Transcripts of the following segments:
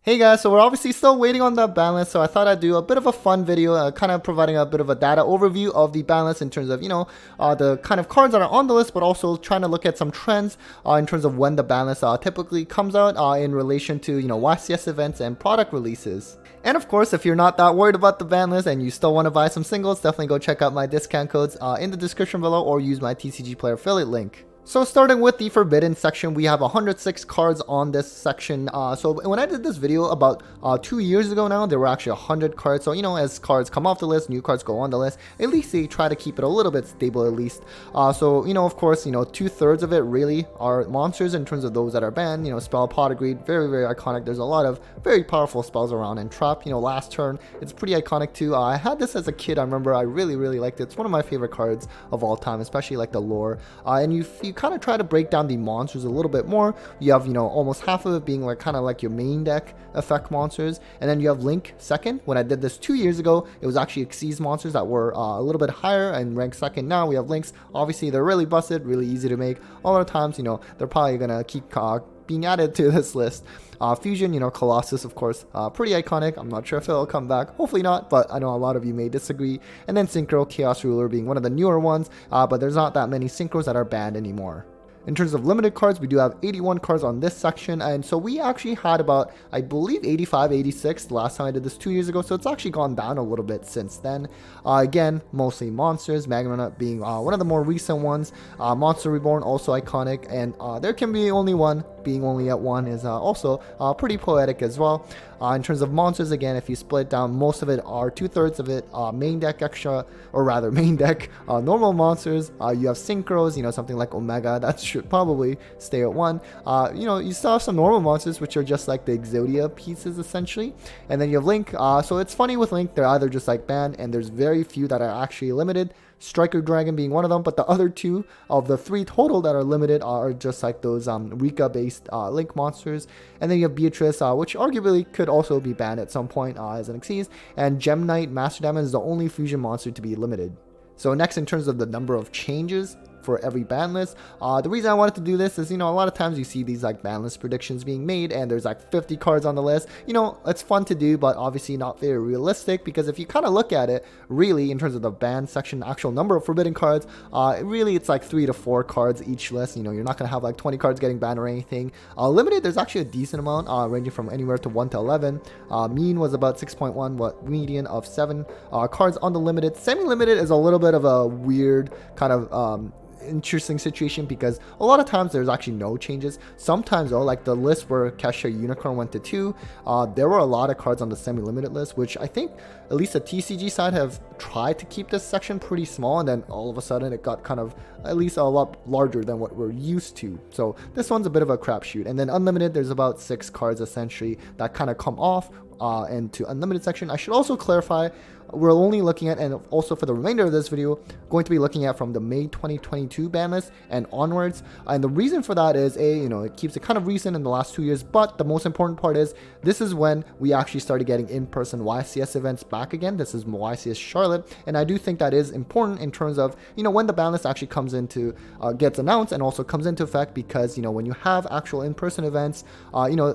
Hey guys, so we're obviously still waiting on the ban list, so I thought I'd do a bit of a fun video, kind of providing a bit of a data overview of the ban list in terms of, the kind of cards that are on the list, but also trying to look at some trends in terms of when the ban list typically comes out in relation to, YCS events and product releases. And of course, if you're not that worried about the ban list and you still want to buy some singles, definitely go check out my discount codes in the description below or use my TCG Player affiliate link. So starting with the forbidden section, we have 106 cards on this section. So when I did this video about 2 years ago now, there were actually 100 cards. So, as cards come off the list, new cards go on the list. At least they try to keep it a little bit stable at least. So, of course, 2/3 of it really are monsters in terms of those that are banned. Spell Pot of Greed, very, very iconic. There's a lot of very powerful spells around. And Trap, last turn, it's pretty iconic too. I had this as a kid. I remember I really, really liked it. It's one of my favorite cards of all time, especially like the lore. And you kind of try to break down the monsters a little bit more. You have almost half of it being like kind of like your main deck effect monsters, and then you have Link second. When I did this 2 years ago, it was actually Xyz monsters that were a little bit higher and ranked second. Now we have Links. Obviously they're really busted, really easy to make. All the times they're probably gonna keep being added to this list. Fusion, Colossus, of course, pretty iconic. I'm not sure if it'll come back. Hopefully not, but I know a lot of you may disagree. And then Synchro, Chaos Ruler being one of the newer ones, but there's not that many Synchros that are banned anymore. In terms of limited cards, we do have 81 cards on this section, and so we actually had about, I believe, 85, 86 the last time I did this 2 years ago, so it's actually gone down a little bit since then. Again, mostly monsters, Magma being one of the more recent ones. Monster Reborn, also iconic, and there can be only one. Being only at one is also pretty poetic as well. In terms of monsters, again, if you split it down, most of it are 2/3 of it main deck extra, or rather main deck normal monsters. You have Synchros, something like Omega, that should probably stay at one. You still have some normal monsters, which are just like the Exodia pieces essentially. And then you have Link. So it's funny with Link, they're either just like banned, and there's very few that are actually limited. Striker Dragon being one of them, but the other two of the 3 total that are limited are just like those Rika based Link monsters. And then you have Beatrice, which arguably could also be banned at some point as an Xyz, and Gem Knight Master Diamond is the only fusion monster to be limited. So next, in terms of the number of changes for every ban list, the reason I wanted to do this is, a lot of times you see these like ban list predictions being made and there's like 50 cards on the list. It's fun to do, but obviously not very realistic, because if you kind of look at it really in terms of the ban section, actual number of forbidden cards, really it's like 3 to 4 cards each list. You're not going to have like 20 cards getting banned or anything. Limited, there's actually a decent amount, ranging from anywhere to 1 to 11. Mean was about 6.1, what median of 7 cards on the limited. Semi-limited is a little bit of a weird kind of interesting situation, because a lot of times there's actually no changes. Sometimes though, like the list where Kesha Unicorn went to 2, there were a lot of cards on the semi-limited list, which I think at least the TCG side have tried to keep this section pretty small, and then all of a sudden it got kind of at least a lot larger than what we're used to. So this one's a bit of a crapshoot. And then unlimited, there's about 6 cards essentially that kind of come off into unlimited section. I should also clarify, we're only looking at, and also for the remainder of this video, going to be looking at from the May 2022 ban list and onwards. And the reason for that is it keeps it kind of recent in the last 2 years, but the most important part is this is when we actually started getting in-person YCS events back again. This is YCS Charlotte, and I do think that is important in terms of when the ban list actually comes into gets announced and also comes into effect, because when you have actual in-person events,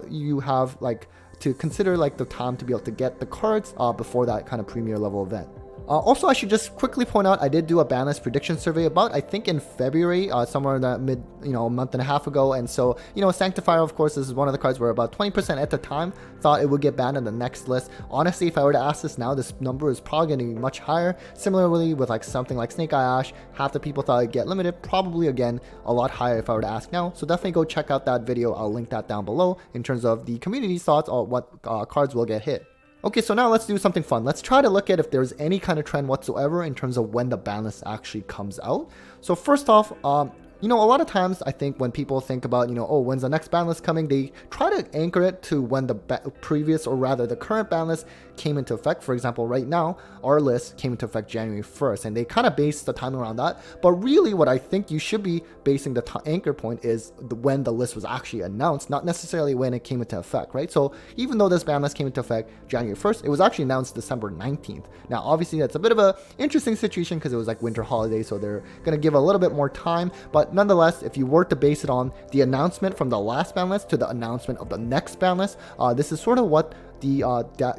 you have like to consider like the time to be able to get the cards before that kind of premier level event. Also, I should just quickly point out, I did do a ban list prediction survey about, I think in February, somewhere in that mid, a month and a half ago. And so, Sanctifier, of course, this is one of the cards where about 20% at the time thought it would get banned in the next list. Honestly, if I were to ask this now, this number is probably going to be much higher. Similarly, with like something like Snake Eye Ash, half the people thought it'd get limited, probably again, a lot higher if I were to ask now. So definitely go check out that video. I'll link that down below in terms of the community's thoughts on what cards will get hit. Okay, so now let's do something fun. Let's try to look at if there's any kind of trend whatsoever in terms of when the ban list actually comes out. So first off, a lot of times I think when people think about, oh, when's the next ban list coming, they try to anchor it to when the previous, or rather the current ban list came into effect. For example, right now, our list came into effect January 1st, and they kind of base the time around that. But really what I think you should be basing the anchor point is when the list was actually announced, not necessarily when it came into effect, right? So even though this ban list came into effect January 1st, it was actually announced December 19th. Now, obviously that's a bit of a interesting situation because it was like winter holiday, so they're going to give a little bit more time. But But nonetheless, if you were to base it on the announcement from the last ban list to the announcement of the next ban list, this is sort of what the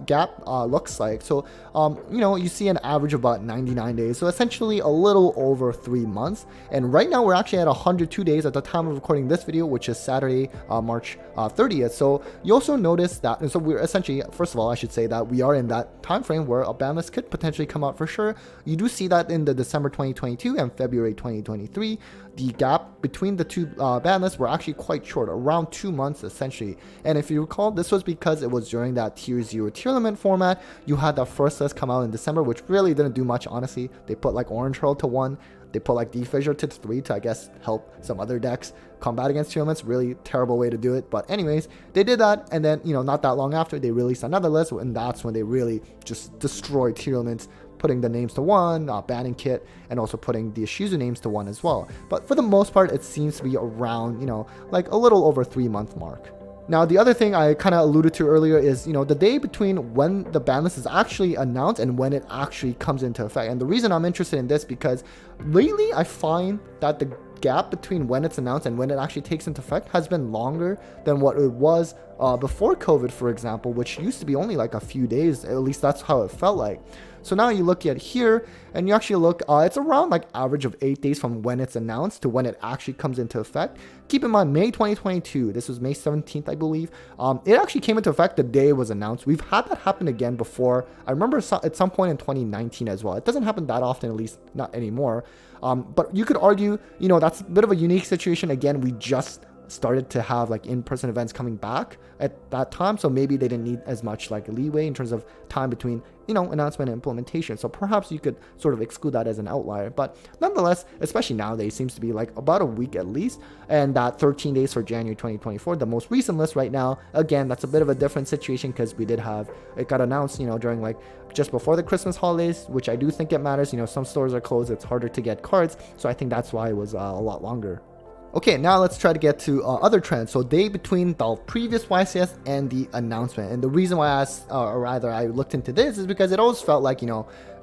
gap looks like. So you see an average of about 99 days, so essentially a little over 3 months. And right now we're actually at 102 days at the time of recording this video, which is Saturday, March 30th. So you also notice that, and so we're essentially, first of all, I should say that we are in that time frame where a ban list could potentially come out for sure. You do see that in the December 2022 and February 2023, the gap between the two ban lists were actually quite short, around 2 months essentially. And if you recall, this was because it was during that tier 0 tier limit format. You had that first list come out in December, which really didn't do much, honestly. They put like Orange Herald to 1, they put like D-Fissure to 3 to, I guess, help some other decks combat against tier limits. Really terrible way to do it, but anyways, they did that. And then, not that long after, they released another list, and that's when they really just destroyed tier limits, putting the names to 1, banning Kit, and also putting the Shizu names to 1 as well. But for the most part, it seems to be around, like a little over 3-month mark. Now, the other thing I kind of alluded to earlier is, the day between when the ban list is actually announced and when it actually comes into effect. And the reason I'm interested in this, because lately I find that the gap between when it's announced and when it actually takes into effect has been longer than what it was before COVID, for example, which used to be only like a few days. At least that's how it felt like. So now you look at here and you actually look, it's around like average of 8 days from when it's announced to when it actually comes into effect. Keep in mind, May 2022, this was May 17th, I believe. It actually came into effect the day it was announced. We've had that happen again before. I remember at some point in 2019 as well. It doesn't happen that often, at least not anymore. But you could argue, that's a bit of a unique situation. Again, we just started to have like in-person events coming back at that time, so maybe they didn't need as much like leeway in terms of time between announcement and implementation. So perhaps you could sort of exclude that as an outlier, but nonetheless, especially nowadays, seems to be like about a week at least. And that 13 days for January 2024, the most recent list right now, again, that's a bit of a different situation because we did have it got announced during like just before the Christmas holidays, which I do think it matters. Some stores are closed, it's harder to get cards, so I think that's why it was a lot longer. Okay, now let's try to get to other trends. So day between the previous YCS and the announcement. And the reason why I asked, or rather I looked into this, is because it always felt like,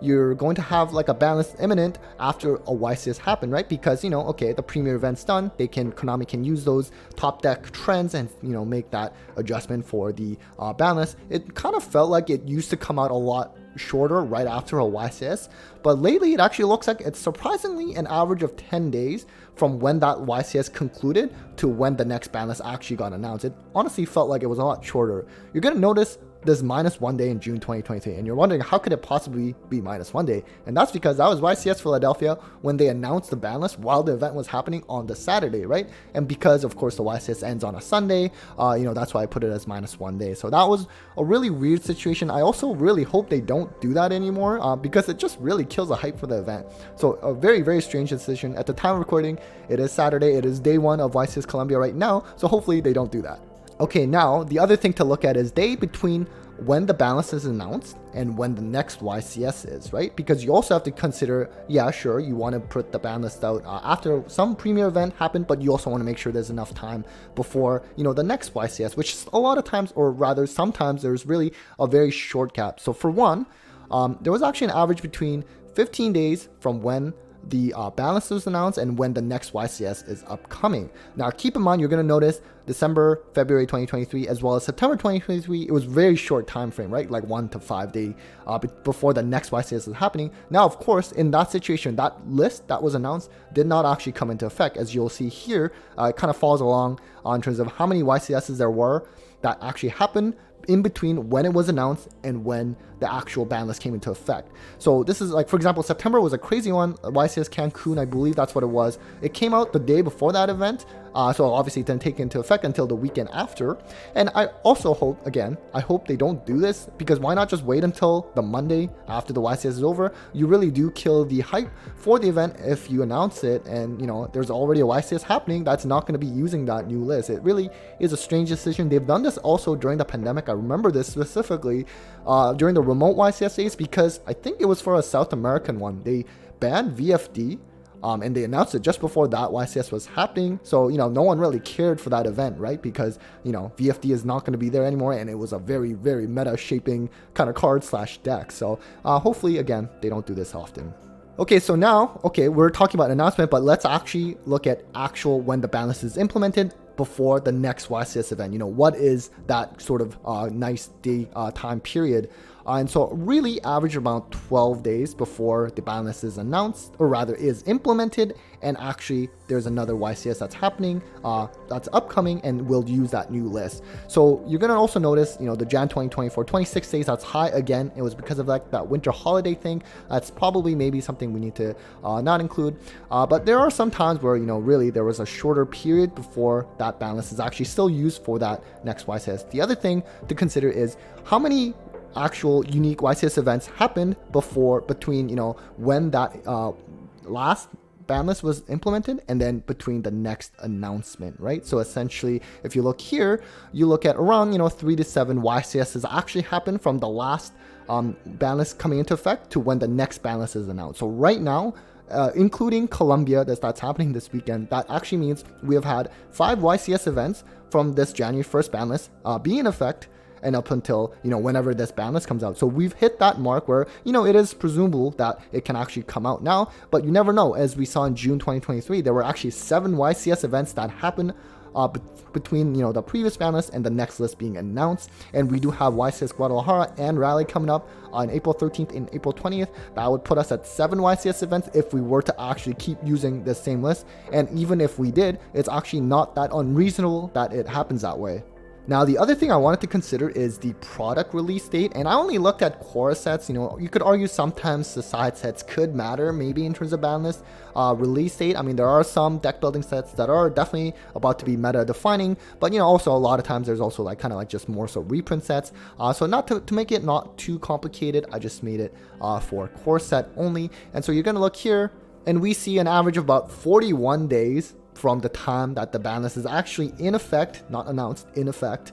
you're going to have like a ban list imminent after a YCS happened, right? Because, okay, the premier event's done. Konami can use those top deck trends and, make that adjustment for the ban list. It kind of felt like it used to come out a lot shorter right after a YCS, but lately it actually looks like it's surprisingly an average of 10 days from when that YCS concluded to when the next ban list actually got announced. It honestly felt like it was a lot shorter. You're gonna notice there's -1 day in June 2023, and you're wondering how could it possibly be -1 day, and that's because that was YCS Philadelphia when they announced the ban list while the event was happening on the Saturday, right? And because of course the YCS ends on a Sunday, that's why I put it as -1 day. So that was a really weird situation. I also really hope they don't do that anymore, because it just really kills the hype for the event. So a very, very strange decision. At the time of recording, it is Saturday, it is day 1 of YCS Columbia right now, so hopefully they don't do that. Okay, now the other thing to look at is day between when the ban list is announced and when the next YCS is, right? Because you also have to consider, yeah, sure, you want to put the ban list out after some premier event happened, but you also want to make sure there's enough time before, the next YCS, which a lot of times, or rather sometimes, there's really a very short gap. So for one, there was actually an average between 15 days from when the ban list was announced and when the next YCS is upcoming. Now keep in mind, you're going to notice December, February 2023, as well as September 2023, it was very short time frame, right? Like 1 to 5 days before the next YCS is happening. Now, of course, in that situation, that list that was announced did not actually come into effect. As you'll see here, it kind of falls along in terms of how many YCSs there were that actually happened in between when it was announced and when the actual ban list came into effect. So this is like, for example, September was a crazy one. YCS Cancun, I believe that's what it was. It came out the day before that event. So obviously it didn't take into effect until the weekend after. And I also hope, again, I hope they don't do this, because why not just wait until the Monday after the YCS is over? You really do kill the hype for the event if you announce it and, there's already a YCS happening that's not going to be using that new list. It really is a strange decision. They've done this also during the pandemic. I remember this specifically during the remote YCS days, because I think it was for a South American one. They banned VFD. And they announced it just before that YCS was happening. So, no one really cared for that event, right? Because, VFD is not going to be there anymore. And it was a very, very meta shaping kind of card / deck. So hopefully, again, they don't do this often. Okay, so now, we're talking about announcement, but let's actually look at actual when the ban list is implemented before the next YCS event. You know, what is that sort of nice day time period? And so really average about 12 days before the ban list is announced, or rather is implemented, and actually there's another YCS that's happening, that's upcoming, and we'll use that new list. So you're gonna also notice, you know, the Jan 2024, 26 days, that's high again. It was because of like that winter holiday thing. That's probably maybe something we need to not include. But there are some times where, you know, really there was a shorter period before that ban list is actually still used for that next YCS. The other thing to consider is how many actual unique YCS events happened between, you know, when that last ban list was implemented and then between the next announcement, right? So essentially, if you look here, you look at around, you know, 3 to 7 YCSs actually happened from the last ban list coming into effect to when the next ban list is announced. So right now, including Colombia, that's happening this weekend, that actually means we have had 5 YCS events from this January 1st ban list be in effect, and up until, you know, whenever this ban list comes out. So we've hit that mark where, you know, it is presumable that it can actually come out now, but you never know. As we saw in June 2023, there were actually 7 YCS events that happened between, you know, the previous ban list and the next list being announced. And we do have YCS Guadalajara and Raleigh coming up on April 13th and April 20th. That would put us at 7 YCS events if we were to actually keep using the same list. And even if we did, it's actually not that unreasonable that it happens that way. Now, the other thing I wanted to consider is the product release date, and I only looked at core sets. You know, you could argue sometimes the side sets could matter maybe in terms of ban list release date. I mean, there are some deck building sets that are definitely about to be meta defining, but, you know, also a lot of times there's also like kind of like just more so reprint sets. So not to make it not too complicated, I just made it for core set only. And so you're going to look here and we see an average of about 41 days from the time that the ban list is actually in effect, not announced, in effect,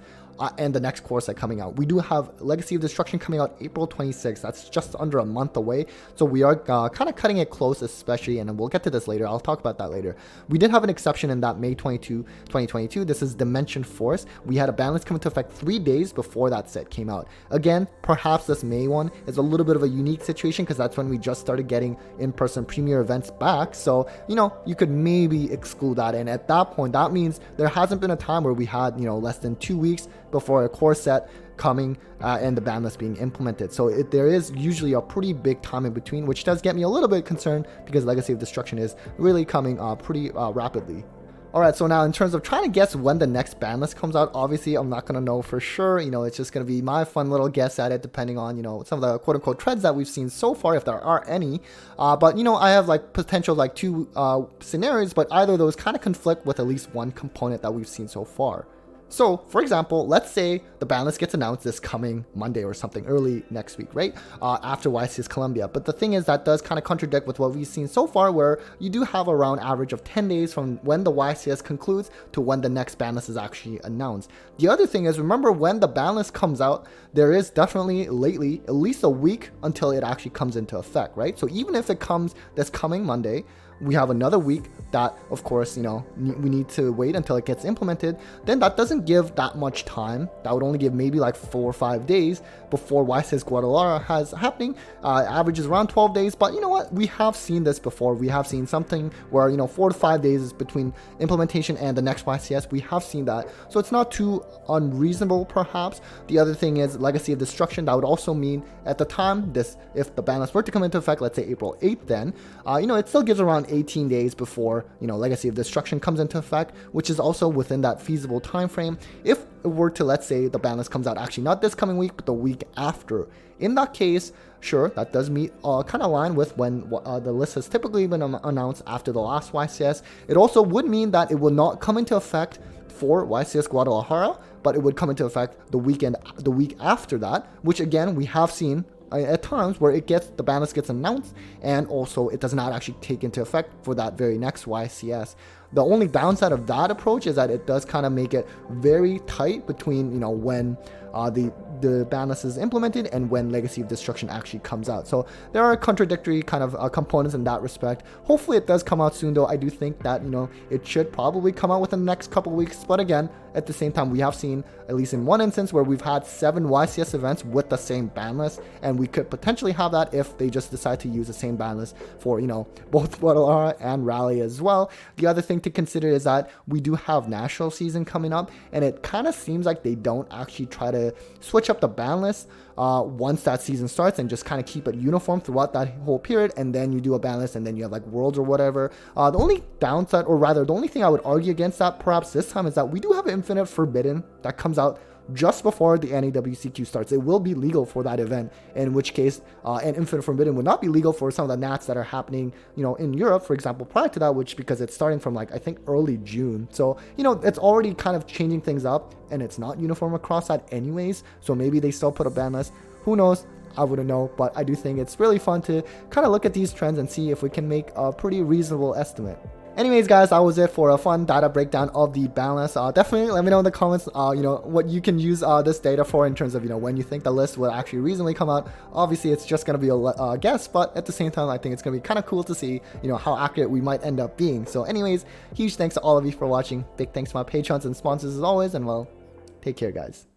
and the next core set coming out. We do have Legacy of Destruction coming out April 26th. That's just under a month away. So we are kind of cutting it close, especially, and we'll get to this later. I'll talk about that later. We did have an exception in that May 22, 2022. This is Dimension Force. We had a ban list come into effect 3 days before that set came out. Again, perhaps this May one is a little bit of a unique situation because that's when we just started getting in-person premiere events back. So, you know, you could maybe exclude that. And at that point, that means there hasn't been a time where we had, you know, less than 2 weeks before a core set coming and the ban list being implemented. So there is usually a pretty big time in between, which does get me a little bit concerned because Legacy of Destruction is really coming pretty rapidly. Alright, so now in terms of trying to guess when the next ban list comes out, obviously I'm not going to know for sure. You know, it's just going to be my fun little guess at it depending on, you know, some of the quote-unquote trends that we've seen so far, if there are any. But, you know, I have like potential like 2 scenarios, but either of those kind of conflict with at least one component that we've seen so far. So, for example, let's say the ban list gets announced this coming Monday or something early next week, right? After YCS Colombia. But the thing is that does kind of contradict with what we've seen so far, where you do have around average of 10 days from when the YCS concludes to when the next ban list is actually announced. The other thing is, remember when the ban list comes out, there is definitely lately at least a week until it actually comes into effect, right? So even if it comes this coming Monday, we have another week that, of course, you know, we need to wait until it gets implemented. Then that doesn't give that much time. That would only give maybe like 4 or 5 days before YCS Guadalajara has happening. Averages around 12 days. But you know what? We have seen this before. We have seen something where, you know, 4 to 5 days is between implementation and the next YCS. We have seen that. So it's not too unreasonable, perhaps. The other thing is Legacy of Destruction. That would also mean at the time, if the ban list were to come into effect, let's say April 8th, then, you know, it still gives around 18 days before, you know, Legacy of Destruction comes into effect, which is also within that feasible time frame. If it were to, let's say, the ban list comes out actually not this coming week, but the week after, in that case, sure, that does meet kind of line with when the list has typically been announced after the last YCS. It also would mean that it will not come into effect for YCS Guadalajara, but it would come into effect the week after that, which again we have seen at times where the ban list gets announced and also it does not actually take into effect for that very next YCS. The only downside of that approach is that it does kind of make it very tight between, you know, when the the ban list is implemented and when Legacy of Destruction actually comes out. So there are contradictory kind of components in that respect. Hopefully it does come out soon, though. I do think that, you know, it should probably come out within the next couple weeks. But again, at the same time, we have seen, at least in one instance, where we've had 7 YCS events with the same ban list, and we could potentially have that if they just decide to use the same ban list for, you know, both Guadalajara and Raleigh as well. The other thing to consider is that we do have national season coming up, and it kind of seems like they don't actually try to switch up the ban list once that season starts and just kind of keep it uniform throughout that whole period, and then you do a ban list and then you have like Worlds or whatever. The only downside, or rather the only thing I would argue against that perhaps this time, is that we do have Infinite Forbidden that comes out just before the NAWCQ starts. It will be legal for that event, in which case and Infinite Forbidden would not be legal for some of the Nats that are happening, you know, in Europe, for example, prior to that, which because it's starting from like I think early June. So, you know, it's already kind of changing things up, and it's not uniform across that anyways. So maybe they still put a ban list. Who knows? I wouldn't know, but I do think it's really fun to kind of look at these trends and see if we can make a pretty reasonable estimate. Anyways, guys, that was it for a fun data breakdown of the ban list. Definitely let me know in the comments, you know, what you can use this data for in terms of, you know, when you think the list will actually reasonably come out. Obviously, it's just going to be a guess, but at the same time, I think it's going to be kind of cool to see, you know, how accurate we might end up being. So anyways, huge thanks to all of you for watching. Big thanks to my patrons and sponsors as always, and well, take care, guys.